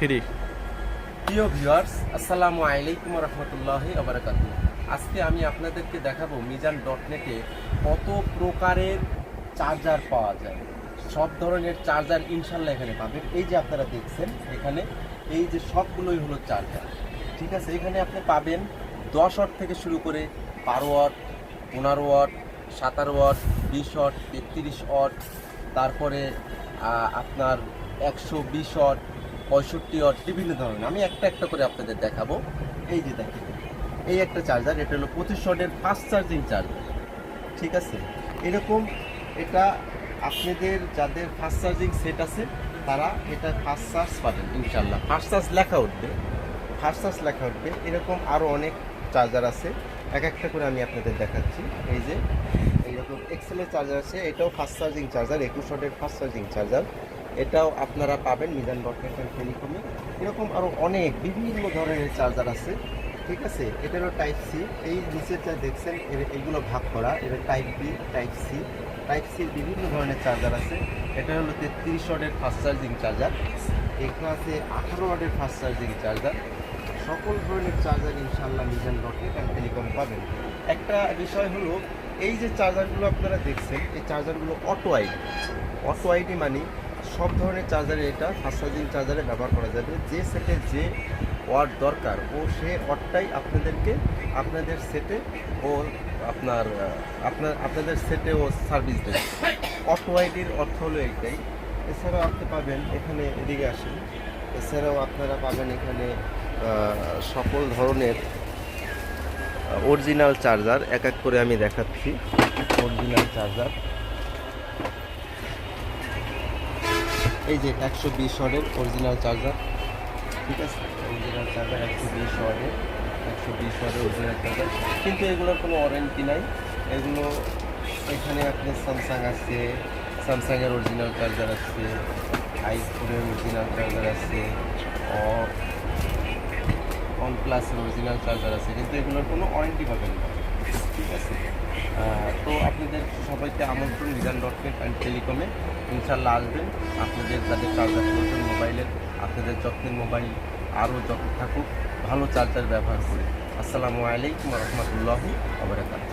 3। প্রিয় ভিউয়ার্স, আসসালামু আলাইকুম রহমতুল্লাহি ওয়া বারাকাতুহু। আজকে আমি আপনাদেরকে দেখাবো মিজান ডট নেটে কত প্রকারের চার্জার পাওয়া যায়। সব ধরনের চার্জার ইনশাল্লাহ এখানে পাবেন। এই যে আপনারা দেখছেন এখানে, এই যে সবগুলোই হলো চার্জার, ঠিক আছে। এখানে আপনি পাবেন 10 ওয়াট থেকে শুরু করে 12 watt, 15 watt, 17 watt, 20 watt, 33 watt, তারপরে আপনার 120 ওয়াট, 65 ওয়াট, বিভিন্ন ধরনের। আমি একটা একটা করে আপনাদের দেখাবো। এই যে দেখেন, এই একটা চার্জার, এটা হলো 25 ওয়াটের ফাস্ট চার্জিং চার্জার, ঠিক আছে। এরকম এটা আপনাদের যাদের ফাস্ট চার্জিং সেট আছে তারা এটা ফাস্ট চার্জ পাবেন ইনশাল্লাহ। ফাস্ট চার্জ লেখা উঠবে, ফাস্ট চার্জ লেখা উঠবে। এরকম আরও অনেক চার্জার আছে, এক একটা করে আমি আপনাদের দেখাচ্ছি। এই যে এইরকম এক্সেলের চার্জার আছে, এটাও ফাস্ট চার্জিং চার্জার, 21 ওয়াটের ফাস্ট চার্জিং চার্জার। এটাও আপনারা পাবেন মিজান ডট নেট টেলিকমে। এরকম আরও অনেক বিভিন্ন ধরনের চার্জার আছে, ঠিক আছে। এটারও টাইপ সি, এই নিচেরটা দেখছেন এইগুলো ভাগ করা, এটা type B, type C, type সির বিভিন্ন ধরনের চার্জার আছে। এটা হলো 33 ওয়াটের ফাস্ট চার্জিং চার্জার, এখানে আছে 18 ওয়াটের ফাস্ট চার্জিং চার্জার। সকল ধরনের চার্জার ইনশাল্লাহ মিজান ডট নেট টেলিকম পাবেন। একটা বিষয় হলো, এই যে চার্জারগুলো আপনারা দেখছেন, এই চার্জারগুলো অটো আইডি। অটো আইডি মানে সব ধরনের চার্জারে এটা ফাস্ট চার্জিং চার্জারে ব্যবহার করা যাবে। যে সেটে যে ওয়াট দরকার ও সে ওয়াটটাই আপনাদেরকে আপনাদের সেটে ও আপনাদের সেটে ও সার্ভিস দেবে। অটো আইডির অর্থ হলো এইটাই। এছাড়াও আপনি পাবেন এখানে, এদিকে আসেন, এছাড়াও আপনারা পাবেন এখানে সকল ধরনের অরিজিনাল চার্জার, এক এক করে আমি দেখাচ্ছি। অরিজিনাল চার্জার, এই যে 120 ওয়াটের অরিজিনাল চার্জার, ঠিক আছে। অরিজিনাল চার্জার 120 ওয়াটের, 120 ওয়াটের অরিজিনাল চার্জার, কিন্তু এগুলোর কোনো ওয়ারেন্টি নাই। এগুলো এখানে আপনার স্যামসাং আছে, স্যামসাংয়ের অরিজিনাল চার্জার আছে, আইফোনের অরিজিনাল চার্জার আছে, ওয়ানপ্লাসের অরিজিনাল চার্জার আছে, কিন্তু এগুলোর কোনো ওয়ারেন্টি পাবেন না, ঠিক আছে। তো আপনাদের সবাইকে আমন্ত্রণ মিজান ডট নেট অ্যান্ড টেলিকমে। ইনশাল্লাহ আসবেন, আপনাদের যাদের চার্জার প্রয়োজন মোবাইলের, আপনাদের যত্নের মোবাইল আরও যত্ন থাকুক, ভালো চার্জার ব্যবহার করে। আসসালামু আলাইকুম রহমতুল্লাহি ওয়া বারাকাতুহু।